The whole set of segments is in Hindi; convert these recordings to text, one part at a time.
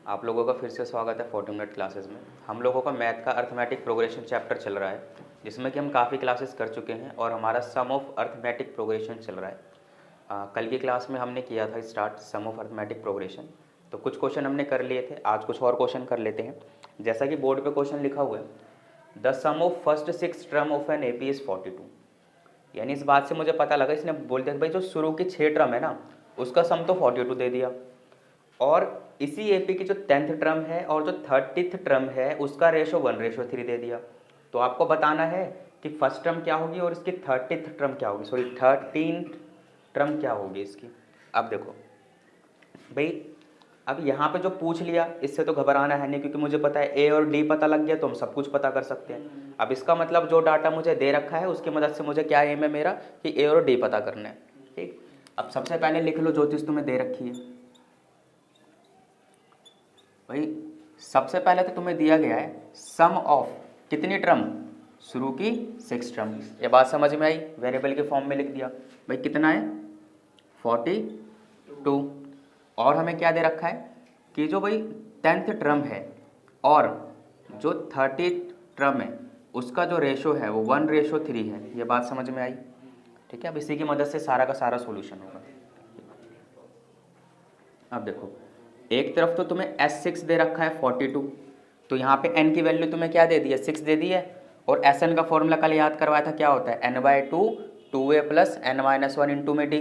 आप लोगों का फिर से स्वागत है 40 मिनट क्लासेस में। हम लोगों का मैथ का अर्थमेटिक प्रोग्रेशन चैप्टर चल रहा है, जिसमें कि हम काफ़ी क्लासेस कर चुके हैं और हमारा सम ऑफ अर्थमेटिक प्रोग्रेशन चल रहा है। कल की क्लास में हमने किया था start sum of arithmetic progression, तो कुछ क्वेश्चन हमने कर लिए थे। आज कुछ और क्वेश्चन कर लेते हैं। जैसा कि बोर्ड पे क्वेश्चन लिखा हुआ है, the sum of first 6 term of an AP is 42। यानी इस बात से मुझे पता लगा, इसने बोलते हैं भाई जो शुरू की 6 टर्म है ना, उसका सम तो 42 दे दिया, और इसी AP की जो 10th टर्म है और जो 30th टर्म है उसका रेशो 1:3 दे दिया। तो आपको बताना है कि फर्स्ट टर्म क्या होगी और इसकी 30th टर्म क्या होगी, सॉरी 13th टर्म क्या होगी इसकी। अब देखो भाई, अब यहाँ पे जो पूछ लिया इससे तो घबराना है नहीं, क्योंकि मुझे पता है A और D पता लग गया तो हम सब कुछ पता कर सकते हैं। अब इसका मतलब जो डाटा मुझे दे रखा है उसकी मदद से मुझे क्या एम है मेरा कि A और D पता करना है। ठीक, अब सबसे पहले लिख लो जो चीज़ तुम्हें दे रखी है। भाई सबसे पहले तो तुम्हें दिया गया है सम ऑफ कितनी टर्म, शुरू की 6 टर्म। ये बात समझ में आई, वेरिएबल के फॉर्म में लिख दिया। भाई कितना है 42, और हमें क्या दे रखा है कि जो भाई 10th टर्म है और जो 30th टर्म है उसका जो रेशो है वो 1:3 है। ये बात समझ में आई, ठीक है। अब इसी की मदद से सारा का सारा सॉल्यूशन होगा। अब देखो, एक तरफ तो तुम्हें S6 दे रखा है 42, तो यहाँ पे n की वैल्यू तुम्हें क्या दे दी है, 6 दे दी है। और Sn का फॉर्मूला कल याद करवाया था, क्या होता है n/2 2a + n-1 इंटू में d।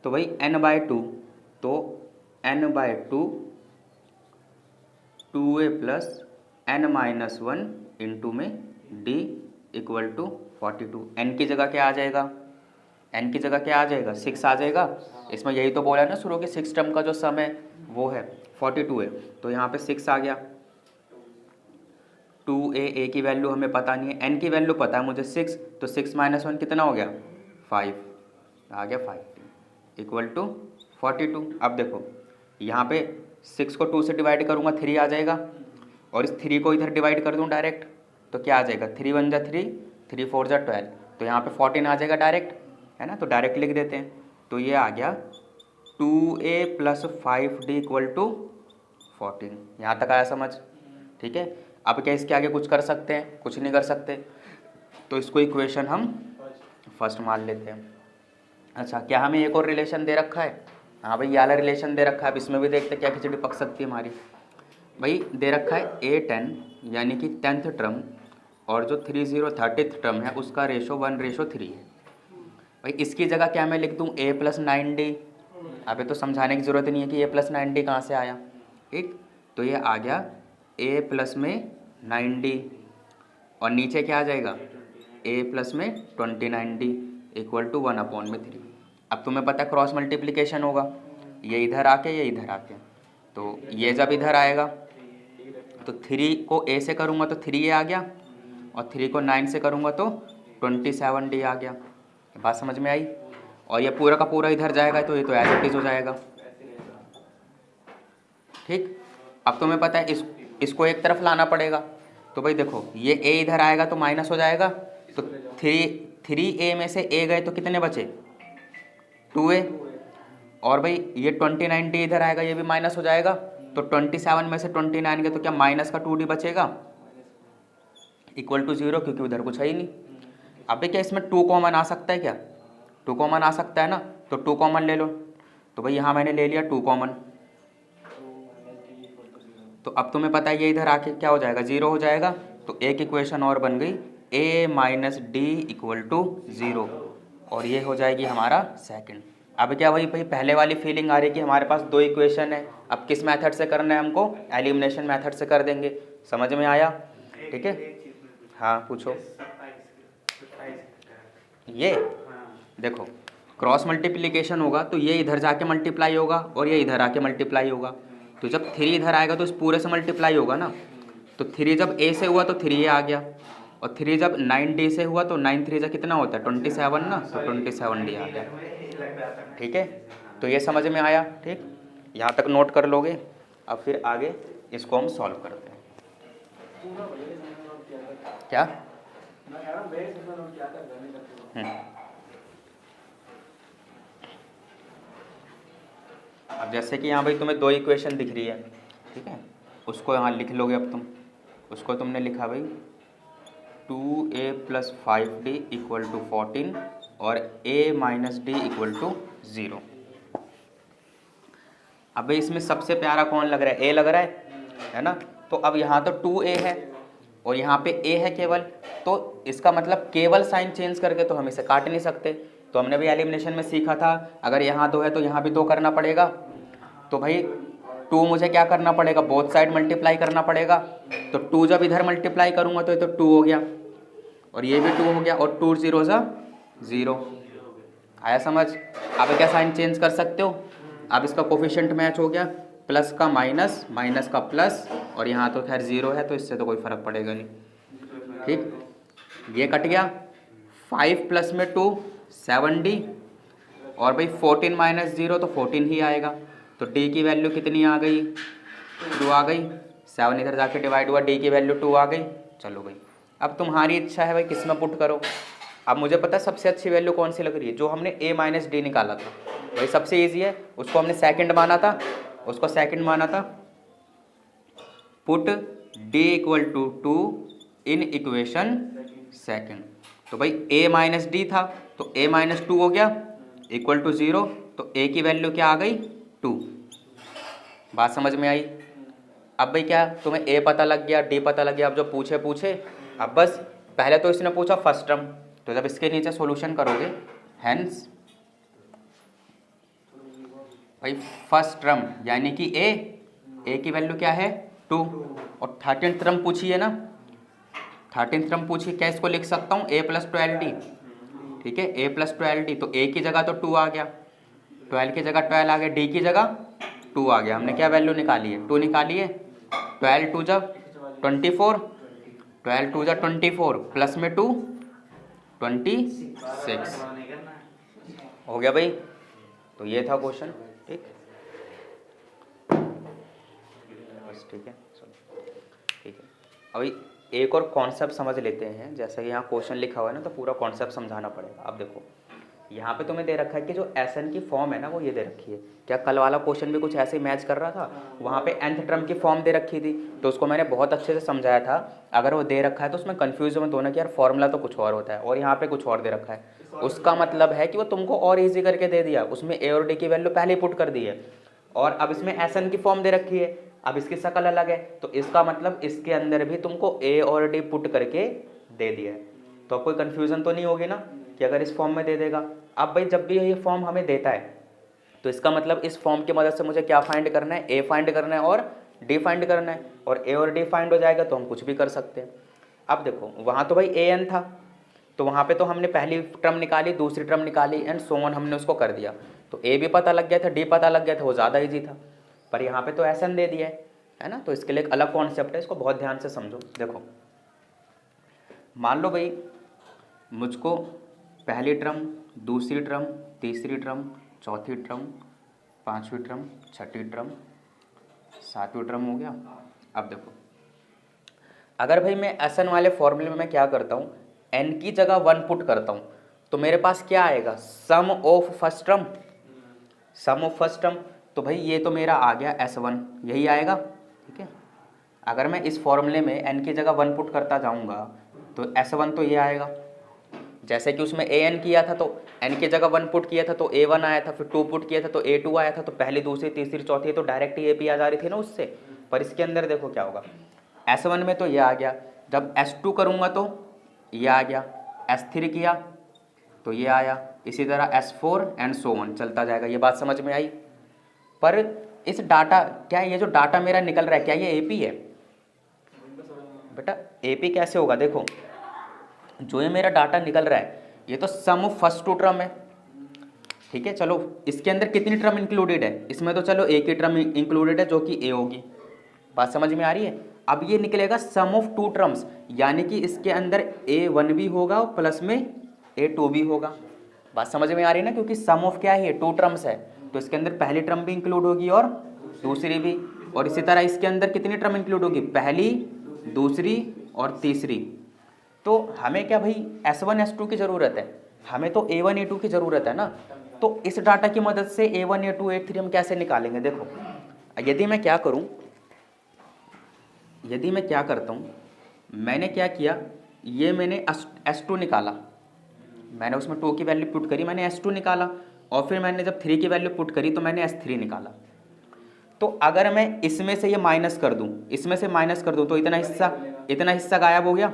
तो भाई n/2, तो n/2 2a + n-1 इंटू में d = 42। n की जगह क्या आ जाएगा, n की जगह क्या आ जाएगा 6 आ जाएगा। इसमें यही तो बोला है ना, शुरू के 6 टर्म का जो सम है वो है 42 है, तो यहाँ पे 6 आ गया। 2a की वैल्यू हमें पता नहीं है, n की वैल्यू पता है मुझे 6, तो 6 - 1 कितना हो गया 5 आ गया, 5 = 42। अब देखो यहाँ पे 6 को 2 से डिवाइड करूँगा 3 आ जाएगा, और इस 3 को इधर डिवाइड कर दूँ डायरेक्ट तो क्या आ जाएगा 3 × 1 = 3, 3 × 4 = 12, तो यहाँ पे 14 आ जाएगा डायरेक्ट, है ना। तो डायरेक्ट लिख देते हैं, तो ये आ गया 2a + 5d = 14। यहाँ तक आया समझ, ठीक है। अब क्या इसके आगे कुछ कर सकते हैं, कुछ नहीं कर सकते, तो इसको इक्वेशन हम फर्स्ट मान लेते हैं। अच्छा, क्या हमें एक और रिलेशन दे रखा है, हाँ भाई ये वाला रिलेशन दे रखा है। अब इसमें भी देखते क्या खिचड़ी पक सकती है हमारी। भाई दे रखा है A10 यानी कि 10th टर्म और जो 30th टर्म है उसका रेशो 1:3 है। भाई इसकी जगह क्या मैं लिख दूँ A + 9d। अबे तो समझाने की ज़रूरत नहीं है कि A + 9d कहाँ से आया, ठीक। तो ये आ गया A + में 9d, और नीचे क्या आ जाएगा A + में 29d = 1/3। अब तुम्हें पता है क्रॉस मल्टीप्लिकेशन होगा, ये इधर आके ये इधर आके, तो ये जब इधर आएगा तो 3 को A से करूँगा तो 3a आ गया, और 3 को 9 से करूँगा तो 27d आ गया। बात समझ में आई, और ये पूरा का पूरा इधर जाएगा तो ये तो एज इट इज हो जाएगा, ठीक। अब तुम्हें पता है इसको एक तरफ लाना पड़ेगा, तो भाई देखो ये A इधर आएगा तो माइनस हो जाएगा, तो 3a में से a गए तो कितने बचे 2a, और भाई ये 29d इधर आएगा, ये भी माइनस हो जाएगा, तो 27 में से 29 गए तो क्या माइनस का 2d बचेगा =0, क्योंकि उधर कुछ है ही नहीं। अब क्या इसमें 2 कॉमन आ सकता है, क्या 2 कॉमन आ सकता है ना, तो 2 कॉमन ले लो। तो भाई यहाँ मैंने ले लिया 2 कॉमन, तो अब तुम्हें पता है ये इधर आके क्या हो जाएगा 0 हो जाएगा, तो एक इक्वेशन और बन गई A - d = 0, और ये हो जाएगी हमारा सेकंड। अब क्या वही भाई पहले वाली फीलिंग आ रही है कि हमारे पास 2 इक्वेशन है, अब किस मेथड से करना है हमको, एलिमिनेशन मेथड से कर देंगे। समझ में आया, ठीक है। हाँ पूछो। ये देखो क्रॉस मल्टीप्लिकेशन होगा तो ये इधर जाके मल्टीप्लाई होगा और ये इधर आके मल्टीप्लाई होगा, तो जब 3 इधर आएगा तो इस पूरे से मल्टीप्लाई होगा ना, तो 3 जब A से हुआ तो 3a आ गया, और 3 जब 9d से हुआ तो 9 3 कितना होता है 27 ना, तो 27d आ गया, ठीक है। तो ये समझ में आया, ठीक, यहाँ तक नोट कर लोगे। अब फिर आगे इसको हम सॉल्व करते हैं। क्या अब जैसे कि यहाँ भाई तुम्हें 2 इक्वेशन दिख रही है, ठीक है, उसको यहाँ लिख लोगे अब तुम, उसको तुमने लिखा भाई 2a + 5d = 14 और a - d = 0। अब भाई इसमें सबसे प्यारा कौन लग रहा है? a लग रहा है ना। तो अब यहाँ तो 2a है और यहाँ पे a है केवल, तो इसका मतलब केवल साइन चेंज करके तो हम इसे काट नहीं सकते। तो हमने भी एलिमिनेशन में सीखा था, अगर यहाँ 2 है तो यहाँ भी 2 करना पड़ेगा। तो भाई 2 मुझे क्या करना पड़ेगा? बोथ साइड मल्टीप्लाई करना पड़ेगा। तो 2 जब इधर मल्टीप्लाई करूँगा तो ये तो 2 हो गया और ये भी 2 हो गया और 2 0 सा 0। आया समझ? अब क्या साइन चेंज कर सकते हो? अब इसका कोफिशिएंट मैच हो गया, प्लस का माइनस, माइनस का प्लस, और यहाँ तो खैर 0 है तो इससे तो कोई फ़र्क पड़ेगा नहीं। ठीक, ये कट गया। 5 प्लस में 2 7d और भाई 14 - 0 तो 14 ही आएगा। तो d की वैल्यू कितनी आ गई? 2 आ गई। 7 इधर जाके डिवाइड हुआ, d की वैल्यू 2 आ गई। चलो भाई, अब तुम्हारी इच्छा है भाई किस में पुट करो। अब मुझे पता है सबसे अच्छी वैल्यू कौन सी लग रही है, जो हमने a - d निकाला था भाई सबसे ईजी है। उसको हमने सेकंड माना था, उसको सेकंड माना था। Put d = 2 in equation second. तो भाई a - d था तो a - 2 हो गया = 0। तो a की वैल्यू क्या आ गई? 2। बात समझ में आई? अब भाई क्या तुम्हें a पता लग गया, d पता लग गया। अब जो पूछे अब बस पहले तो इसने पूछा फर्स्ट टर्म, तो जब इसके नीचे सॉल्यूशन करोगे, हेंस भाई फर्स्ट टर्म यानी कि a की वैल्यू क्या है? 2। और 13th टर्म पूछी है ना, 13th टर्म पूछी, क्या इसको लिख सकता हूँ? a + 12d। ठीक है, a + 12d, तो a की जगह तो 2 आ गया, 12 की जगह 12 आ गया, d की जगह 2 आ गया। हमने क्या वैल्यू निकाली है? 2 निकाली है। 12 2 जब 24, 12 2 जब 24 प्लस में 2 26 हो गया भाई। तो ये था क्वेश्चन। ठीक, बस ठीक है, चलो ठीक है। अभी एक और कॉन्सेप्ट समझ लेते हैं। जैसे कि यहाँ क्वेश्चन लिखा हुआ है ना, तो पूरा कॉन्सेप्ट समझाना पड़ेगा। अब देखो यहाँ पे तुम्हें दे रखा है कि जो SN की फॉर्म है ना, वो ये दे रखी है। क्या कल वाला क्वेश्चन भी कुछ ऐसे ही मैच कर रहा था? वहाँ पे nth टर्म की फॉर्म दे रखी थी, तो उसको मैंने बहुत अच्छे से समझाया था। अगर वो दे रखा है तो उसमें कन्फ्यूज मत होना कि यार फॉर्मूला तो कुछ और होता है और यहाँ पे कुछ और दे रखा है। उसका मतलब है कि वो तुमको और ईजी करके दे दिया, उसमें a और d की वैल्यू पहले ही पुट कर दी है और अब इसमें SN की फॉर्म दे रखी है। अब इसकी शक्ल अलग है, तो इसका मतलब इसके अंदर भी तुमको a और d पुट करके दे दिया है। तो अब कोई कन्फ्यूज़न तो नहीं होगी ना कि अगर इस फॉर्म में दे देगा। अब भाई जब भी ये फॉर्म हमें देता है तो इसका मतलब इस फॉर्म की मदद से मुझे क्या फाइंड करना है? a फाइंड करना है और d फाइंड करना है, और a और d फाइंड हो जाएगा तो हम कुछ भी कर सकते हैं। अब देखो वहाँ तो भाई an था, तो वहाँ पे तो हमने पहली टर्म निकाली, दूसरी टर्म निकाली एंड सो ऑन, हमने उसको कर दिया। तो a भी पता लग गया था, d पता लग गया था, वो ज़्यादा ईजी था। पर यहाँ पे तो SN दे दिया है ना, तो इसके लिए एक अलग कॉन्सेप्ट है, इसको बहुत ध्यान से समझो। देखो मान लो भाई मुझको पहली टर्म, दूसरी टर्म, तीसरी टर्म, चौथी टर्म, पांचवी टर्म, छठी टर्म, सातवीं टर्म हो गया। अब देखो अगर भाई मैं SN वाले फॉर्मूले में मैं क्या करता हूँ, n की जगह 1 पुट करता हूँ, तो मेरे पास क्या आएगा? Sum of first term, sum of first term. तो भाई ये तो मेरा आ गया S1, यही आएगा। ठीक है, अगर मैं इस फॉर्मूले में n की जगह 1 पुट करता जाऊँगा तो S1 तो ये आएगा। जैसे कि उसमें an किया था तो n की जगह 1 पुट किया था तो a1 आया था, फिर 2 पुट किया था तो a2 आया था। तो पहली, दूसरी, तीसरी, चौथी तो डायरेक्ट ही AP आ जा रही थी ना उससे। पर इसके अंदर देखो क्या होगा, S1 में तो ये आ गया, जब S2 करूँगा तो ये आ गया, S3 किया तो ये आया, इसी तरह S4 एंड सो ऑन चलता जाएगा। ये बात समझ में आई? पर इस डाटा, क्या ये जो डाटा मेरा निकल रहा है क्या ये AP है? बेटा AP कैसे होगा? देखो जो ये मेरा डाटा निकल रहा है ये तो सम ऑफ फर्स्ट 2 टर्म है। ठीक है, चलो इसके अंदर कितनी टर्म इंक्लूडेड है? इसमें तो चलो एक ही टर्म इंक्लूडेड है जो कि a होगी। बात समझ में आ रही है? अब ये निकलेगा सम ऑफ 2 टर्म्स, यानी कि इसके अंदर a1 भी होगा और प्लस में a2 भी होगा। बात समझ में आ रही है ना? क्योंकि सम ऑफ क्या है? 2 टर्म्स है, तो इसके अंदर पहली टर्म भी इंक्लूड होगी और दूसरी भी, और इसी तरह इसके अंदर कितनी टर्म इंक्लूड होगी? पहली, दूसरी और तीसरी। तो हमें क्या भाई S1 S2 की ज़रूरत है, हमें तो A1 A2 की ज़रूरत है ना। तो इस डाटा की मदद से A1 A2 A3 हम कैसे निकालेंगे? देखो यदि मैं क्या करूं, यदि मैं क्या करता हूँ, मैंने क्या किया, ये मैंने S2 निकाला, मैंने उसमें 2 की वैल्यू पुट करी, मैंने S2 निकाला, और फिर मैंने जब 3 की वैल्यू पुट करी तो मैंने S3 निकाला। तो अगर मैं इसमें से ये माइनस कर दूं, इसमें से माइनस कर दूं, तो इतना हिस्सा गायब हो गया।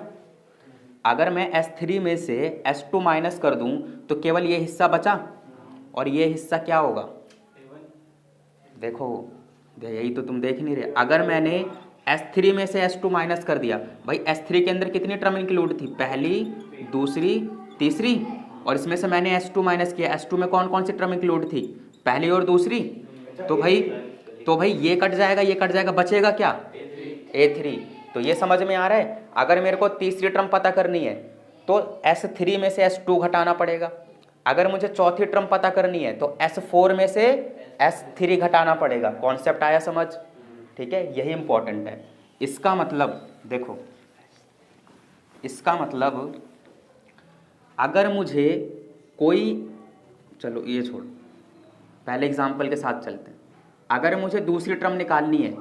अगर मैं S3 में से S2 माइनस कर दूं तो केवल ये हिस्सा बचा, और ये हिस्सा क्या होगा, देखो यही तो तुम देख नहीं रहे। अगर मैंने S3 में से S2 माइनस कर दिया, भाई S3 के अंदर कितनी टर्म इंक्लूड थी, पहली, दूसरी, तीसरी, और इसमें से मैंने S2 माइनस किया, S2 में कौन कौन सी टर्म इंक्लूड थी, पहली और दूसरी। तो भाई ये कट जाएगा, ये कट जाएगा, बचेगा क्या, A3। तो ये समझ में आ रहा है। अगर मेरे को तीसरी टर्म पता करनी है तो S3 में से S2 घटाना पड़ेगा। अगर मुझे चौथी टर्म पता करनी है तो S4 में से S3 घटाना पड़ेगा। कॉन्सेप्ट आया समझ, ठीक है, यही इंपॉर्टेंट है। इसका मतलब देखो, इसका मतलब अगर मुझे कोई, चलो ये छोड़, पहले एग्जाम्पल के साथ चलते हैं। अगर मुझे दूसरी टर्म निकालनी है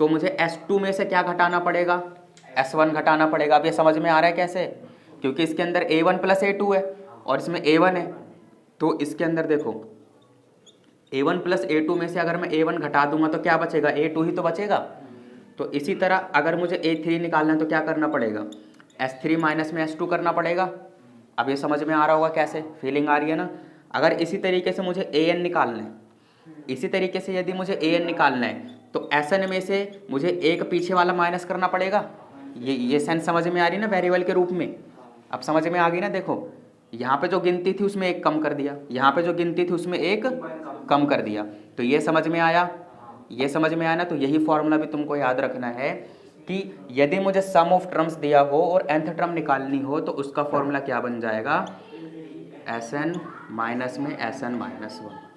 तो मुझे S2 में से क्या घटाना पड़ेगा, S1 घटाना पड़ेगा। अब ये समझ में आ रहा है कैसे, क्योंकि इसके अंदर A1 प्लस A2 है और इसमें A1 है। तो इसके अंदर देखो A1 प्लस A2 में से अगर मैं A1 घटा दूंगा तो क्या बचेगा, A2 ही तो बचेगा। तो इसी तरह अगर मुझे A3 निकालना है तो क्या करना पड़ेगा, S3 माइनस में S2 करना पड़ेगा। अब ये समझ में आ रहा होगा कैसे, फीलिंग आ रही है ना। अगर इसी तरीके से मुझे AN निकालना है, इसी तरीके से यदि मुझे AN निकालना है तो SN में से मुझे एक पीछे वाला माइनस करना पड़ेगा। ये सेंस समझ में आ रही ना, वेरिएबल के रूप में। अब समझ में आ गई ना। देखो यहाँ पे जो गिनती थी उसमें एक कम कर दिया, यहाँ पे जो गिनती थी उसमें एक कम कर दिया। तो ये समझ में आया, ये समझ में आया ना। तो यही फॉर्मूला भी तुमको याद रखना है कि यदि मुझे सम ऑफ टर्म्स दिया हो और nth टर्म निकालनी हो तो उसका फॉर्मूला क्या बन जाएगा, Sn माइनस में Sn माइनस 1।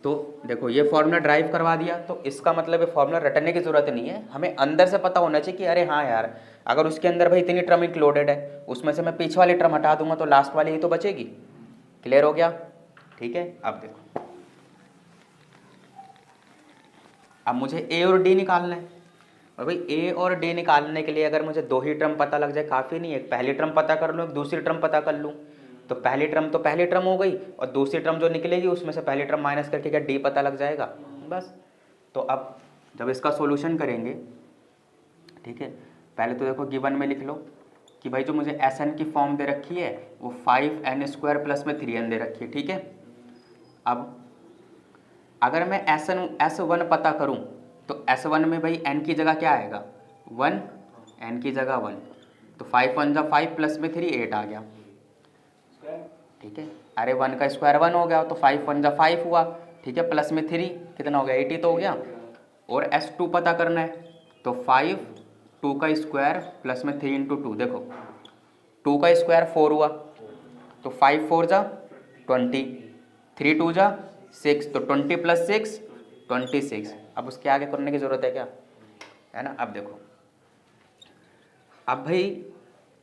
तो देखो ये फॉर्मूला ड्राइव करवा दिया, तो इसका मतलब ये फॉर्मूला रटने की जरूरत नहीं है, हमें अंदर से पता होना चाहिए कि अरे हाँ यार, अगर उसके अंदर भाई इतनी टर्म इंक्लूडेड है, उसमें से मैं पीछे वाली टर्म हटा दूंगा तो लास्ट वाली ही तो बचेगी। क्लियर हो गया, ठीक है। अब देखो, अब मुझे A और D निकालना है, और भाई A और D निकालने के लिए अगर मुझे दो ही टर्म पता लग जाए काफ़ी नहीं है। एक पहली टर्म पता कर लूँ, एक दूसरी टर्म पता कर लूँ। तो पहली टर्म हो गई, और दूसरी टर्म जो निकलेगी उसमें से पहली टर्म माइनस करके क्या D पता लग जाएगा, बस। तो अब जब इसका सॉल्यूशन करेंगे, ठीक है, पहले तो देखो गिवन में लिख लो कि भाई जो मुझे Sn की फॉर्म दे रखी है वो 5n² प्लस में 3n दे रखी है, ठीक है। अब अगर मैं S1 पता करूं तो S1 में भाई n की जगह क्या आएगा, 1, n की जगह 1, तो 5 1 जा 5 प्लस में 3 8 आ गया, ठीक है। अरे 1 का स्क्वायर 1 हो गया, तो 5 1 जा 5 हुआ, ठीक है, प्लस में 3 कितना हो गया, 80 तो हो गया। और S2 पता करना है तो 5 2 का स्क्वायर प्लस में 3 इंटू 2, देखो 2 का स्क्वायर 4 हुआ, तो 5 4 जा 20, 3 2 जा 6, तो 20 प्लस 6 26। अब उसके आगे करने की जरूरत है क्या, है ना। अब देखो, अब भाई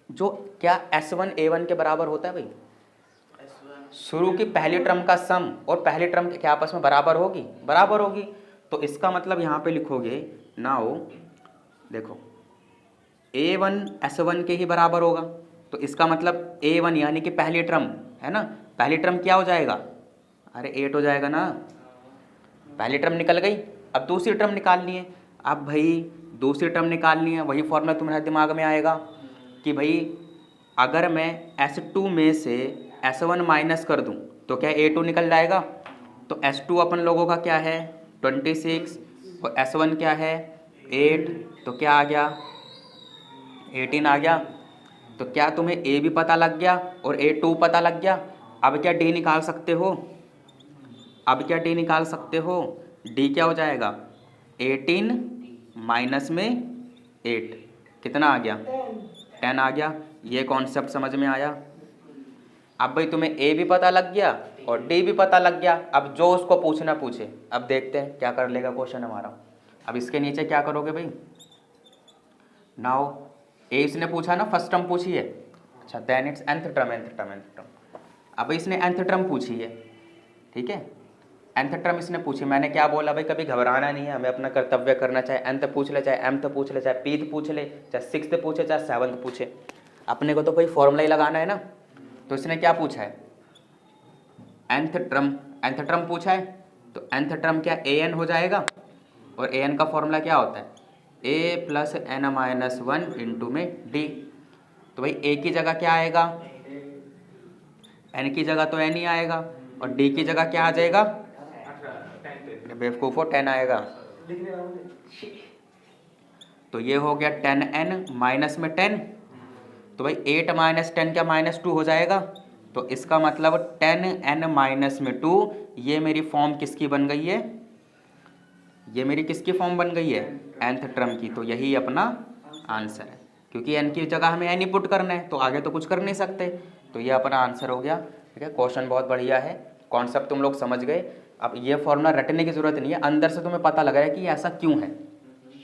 जो क्या S1 A1 के बराबर होता है भाई, शुरू की पहली टर्म का सम और पहली टर्म क्या आपस में बराबर होगी, बराबर होगी। तो इसका मतलब यहाँ पे लिखोगे नाउ, देखो A1 S1 के ही बराबर होगा, तो इसका मतलब A1 यानी कि पहली टर्म है ना, पहली टर्म क्या हो जाएगा, अरे 8 हो जाएगा ना। पहली टर्म निकल गई, अब दूसरी टर्म निकालनी है। अब भाई दूसरी टर्म निकालनी है, वही फॉर्मूला तुम्हारे दिमाग में आएगा कि भाई अगर मैं S2 में से S1 माइनस कर दूं तो क्या A2 निकल जाएगा। तो S2 अपन लोगों का क्या है 26 और S1 क्या है 8, तो क्या आ गया 18 आ गया। तो क्या तुम्हें A भी पता लग गया और A2 पता लग गया। अब क्या D निकाल सकते हो, अब क्या D निकाल सकते हो, D क्या हो जाएगा 18 माइनस में 8 कितना आ गया 10 आ गया। ये कॉन्सेप्ट समझ में आया। अब भाई तुम्हें A भी पता लग गया और D भी पता लग गया। अब जो उसको पूछना पूछे। अब देखते हैं क्या कर लेगा क्वेश्चन हमारा। अब इसके नीचे क्या करोगे भाई, नाउ A इसने पूछा ना, फर्स्ट टर्म पूछी है, अच्छा देन इट्स nth टर्म। अब इसने nth टर्म पूछी है, ठीक है। nth टर्म इसने पूछी, मैंने क्या बोला भाई, कभी घबराना नहीं है, हमें अपना कर्तव्य करना, चाहे nth पूछ ले, चाहे mth पूछ ले, चाहे pth पूछ ले, चाहे 6th पूछे, चाहे 7th पूछे, अपने को तो भाई फॉर्मूला ही लगाना है ना। तो इसने क्या पूछा है, nth टर्म पूछा है, तो nth टर्म क्या an हो जाएगा, और an का फॉर्मूला क्या होता है, a plus n minus 1 into में d। तो भाई a की जगह क्या आएगा, n की जगह तो n ही आएगा, और d की जगह क्या आ जाएगा, बेवकूफ़ो 10 आएगा। तो ये हो गया 10n माइनस में 10, तो भाई 8 माइनस 10 क्या -2 हो जाएगा। तो इसका मतलब 10n माइनस में 2, ये मेरी फॉर्म किसकी बन गई है, ये मेरी किसकी फॉर्म बन गई है, nth टर्म की। तो यही अपना आंसर है, क्योंकि n की जगह हमें n ही पुट करना है, तो आगे तो कुछ कर नहीं सकते। तो ये अपना आंसर हो गया। ठीक है, क्वेश्चन बहुत बढ़िया है, कॉन्सेप्ट तुम लोग समझ गए। अब ये फॉर्मूला रटने की जरूरत नहीं है, अंदर से तुम्हें पता लग रहा है कि ऐसा क्यों है।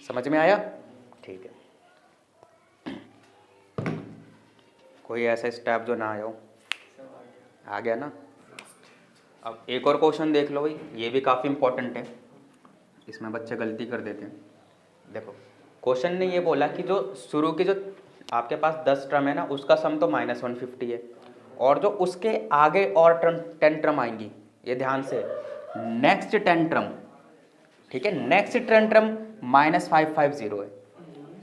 समझ में आया? ठीक है, कोई ऐसा स्टेप जो ना आया हो, आ गया ना। अब एक और क्वेश्चन देख लो भाई, ये भी काफ़ी इंपॉर्टेंट है, इसमें बच्चे गलती कर देते हैं। देखो क्वेश्चन ने ये बोला कि जो शुरू की जो आपके पास 10 टर्म है ना, उसका सम तो -150 है, और जो उसके आगे और 10 टर्म आएंगी, ये ध्यान से, नेक्स्ट 10 टर्म, ठीक है, नेक्स्ट 10 टर्म -550 है।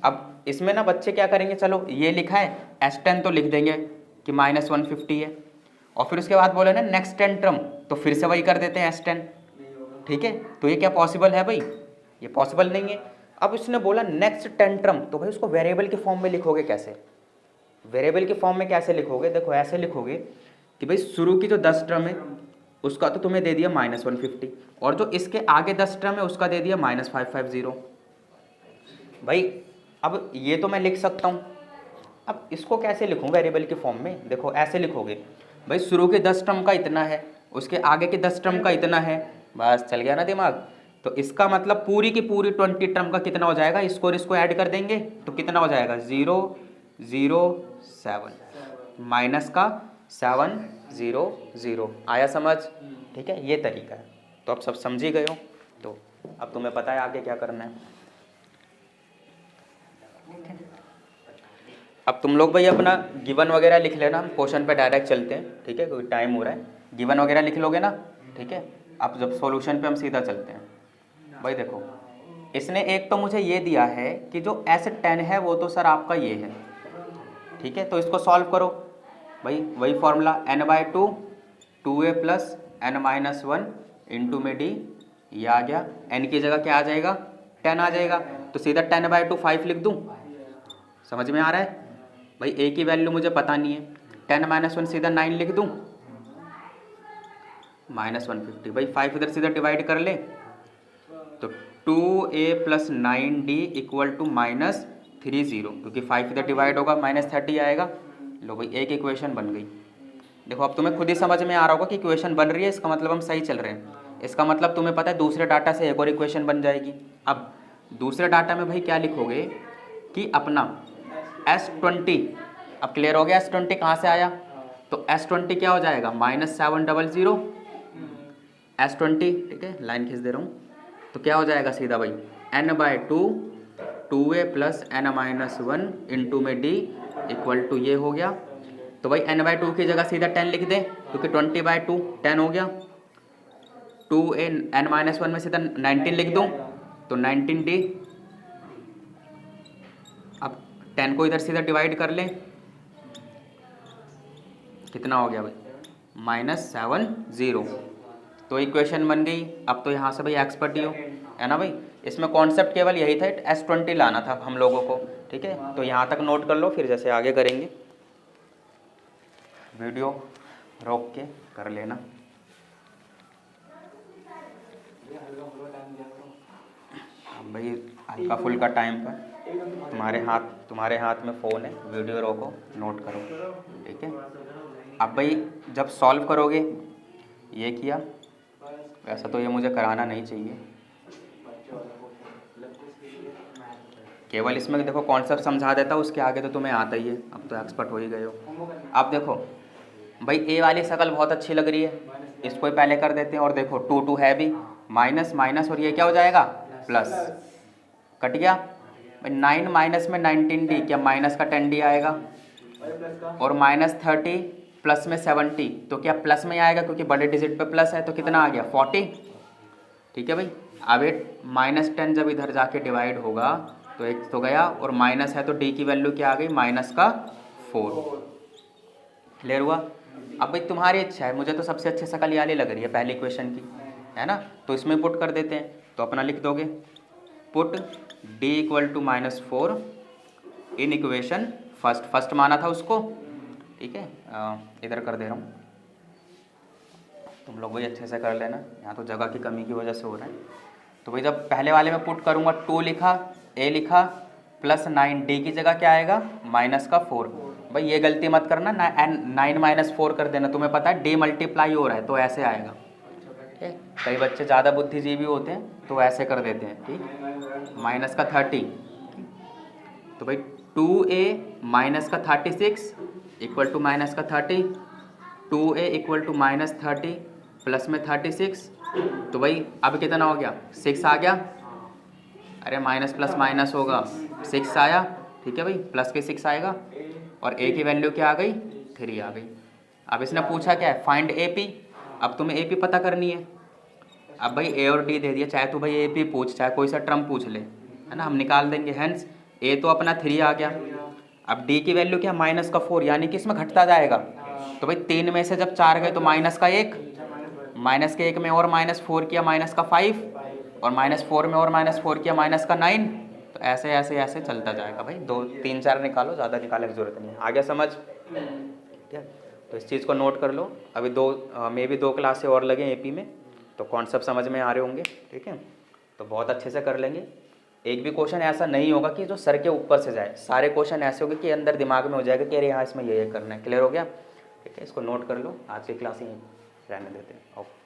अब इसमें ना बच्चे क्या करेंगे, चलो ये लिखा है S10 तो लिख देंगे कि -150 है, और फिर उसके बाद बोले ना नेक्स्ट 10 टर्म, तो फिर से वही कर देते हैं S10। ठीक है, तो ये क्या पॉसिबल है भाई, ये पॉसिबल नहीं है। अब इसने बोला नेक्स्ट 10 टर्म, तो भाई उसको वेरिएबल के फॉर्म में लिखोगे कैसे, वेरिएबल के फॉर्म में कैसे लिखोगे, देखो ऐसे लिखोगे कि भाई शुरू की जो 10 टर्म है उसका तो तुम्हें दे दिया -150, और जो इसके आगे 10 टर्म है उसका दे दिया -550। भाई अब ये तो मैं लिख सकता हूँ, अब इसको कैसे लिखूँ वेरिएबल के फॉर्म में, देखो ऐसे लिखोगे, भाई शुरू के 10 टर्म का इतना है, उसके आगे के 10 टर्म का इतना है, बस चल गया ना दिमाग। तो इसका मतलब पूरी की पूरी 20 टर्म का कितना हो जाएगा, इसको और इसको ऐड कर देंगे तो कितना हो जाएगा, 0 0 7 माइनस का 7 0 0। आया समझ? ठीक है, ये तरीका है। तो अब सब समझ ही गए हो, तो अब तुम्हें पता है आगे क्या करना है। अब तुम लोग भाई अपना गिवन वगैरह लिख लेना, हम क्वेश्चन पे डायरेक्ट चलते हैं। ठीक है, कोई टाइम हो रहा है, गिवन वगैरह लिख लोगे ना। ठीक है, अब जब सॉल्यूशन पे हम सीधा चलते हैं। भाई देखो इसने एक तो मुझे ये दिया है कि जो S10 है वो तो सर आपका ये है। ठीक है, तो इसको सॉल्व करो भाई, वही formula n/2 2a plus n minus 1 into में d, ये आ गया। n की जगह क्या आ जाएगा, 10 आ जाएगा, तो सीधा 10/2 5 लिख दूँ। समझ में आ रहा है भाई, a की वैल्यू मुझे पता नहीं है, 10 माइनस 1 सीधा 9 लिख दूँ, -150। भाई 5 इधर सीधा डिवाइड कर ले, तो 2a plus 9d equal to -30, क्योंकि 5 इधर डिवाइड होगा -30 आएगा। लो भाई एक इक्वेशन बन गई। देखो अब तुम्हें खुद ही समझ में आ रहा होगा कि इक्वेशन बन रही है, इसका मतलब हम सही चल रहे हैं। इसका मतलब तुम्हें पता है दूसरे डाटा से एक और इक्वेशन बन जाएगी। अब दूसरे डाटा में भाई क्या लिखोगे कि अपना S20, अब क्लियर हो गया S20 कहाँ से आया, तो S20 क्या हो जाएगा, -700 S20। ठीक है, लाइन खींच दे रहा हूँ, तो क्या हो जाएगा सीधा भाई n/2 2a plus n minus 1 into में d इक्वल टू ये हो गया। तो भाई n/2 की जगह सीधा 10 लिख दें, क्योंकि 20/2 10 हो गया। 2a n माइनस 1 में सीधा 19 लिख दूँ, तो 19d। अब 10 को इधर सीधा डिवाइड कर लें, कितना हो गया भाई -70। तो इक्वेशन बन गई। अब तो यहाँ से भाई एक्सपर्ट ही हो, है ना भाई। इसमें कॉन्सेप्ट केवल यही था, S20 लाना था हम लोगों को। ठीक है, तो यहाँ तक नोट कर लो, फिर जैसे आगे करेंगे वीडियो रोक के कर लेना। भाई हल्का फुल्का टाइम पर तुम्हारे हाथ में फ़ोन है, वीडियो रोको, नोट करो। ठीक है, अब भाई जब सॉल्व करोगे, ये किया, वैसा तो ये मुझे कराना नहीं चाहिए, केवल इसमें देखो कॉन्सेप्ट समझा देता हूँ, उसके आगे तो तुम्हें आता ही है, अब तो एक्सपर्ट हो ही गए हो। अब देखो भाई ए वाली शक्ल बहुत अच्छी लग रही है, इसको ही पहले कर देते हैं। और देखो 2 2 है भी, माइनस माइनस और ये क्या हो जाएगा प्लस, कट गया भाई। 9 माइनस में 19D, क्या माइनस का 10D आएगा, और माइनस 30 प्लस में 70, तो क्या प्लस में आएगा क्योंकि बड़े डिजिट पे प्लस है, तो कितना आ गया 40। ठीक है भाई। अब ये -10 जब इधर जाके डिवाइड होगा तो एक तो गया, और माइनस है तो डी की वैल्यू क्या आ गई -4। क्लियर हुआ। अब भाई तुम्हारी इच्छा है, मुझे तो सबसे अच्छी शक्ल ये वाली लग रही है पहले इक्वेशन की, है ना, तो इसमें पुट कर देते हैं। तो अपना लिख दोगे put d equal to -4 in equation first माना था उसको, ठीक है। इधर कर दे रहा हूँ, तुम लोग वही अच्छे से कर लेना, यहाँ तो जगह की कमी की वजह से हो रहा है। तो भाई जब पहले वाले में पुट करूँगा 2 लिखा, a लिखा, प्लस 9D की जगह क्या आएगा -4। भाई ये गलती मत करना, 9 - 4 कर देना, तुम्हें पता है d मल्टीप्लाई हो रहा है तो ऐसे आएगा। ठीक है, कई बच्चे ज़्यादा बुद्धिजीवी होते हैं तो ऐसे कर देते हैं। ठीक, -30, तो भाई 2a -36 equal to -30, 2a equal to -30 plus में 36, तो भाई अब कितना हो गया 6 आ गया। अरे माइनस प्लस माइनस होगा, 6 आया, ठीक है भाई, प्लस के 6 आएगा, और a की वैल्यू क्या आ गई 3 आ गई। अब इसने पूछा क्या है फाइंड AP, अब तुम्हें AP पता करनी है। अब भाई a और d दे दिया, चाहे तो भाई AP पूछ, चाहे कोई सा टर्म पूछ ले, है ना, हम निकाल देंगे। हेंस a तो अपना 3 आ गया, अब d की वैल्यू क्या -4, यानी कि इसमें घटता जाएगा। तो भाई 3 में से जब 4 गए तो -1, माइनस के 1 में और -4 किया -5, और -4 में और -4 किया -9, तो ऐसे ऐसे ऐसे चलता जाएगा भाई। 2 3 4 निकालो, ज़्यादा निकालने की जरूरत नहीं है। आगे समझ, ठीक है। तो इस चीज़ को नोट कर लो। अभी मे भी 2 क्लासें और लगे AP में, तो कॉन्सेप्ट समझ में आ रहे होंगे, ठीक है। तो बहुत अच्छे से कर लेंगे। एक भी क्वेश्चन ऐसा नहीं होगा कि जो सर के ऊपर से जाए, सारे क्वेश्चन ऐसे होंगे कि अंदर दिमाग में हो जाएगा कि अरे यहाँ इसमें ये करना है। क्लियर हो गया, ठीक है। इसको नोट कर लो। आज की क्लास ही रहने देते हैं। ओके।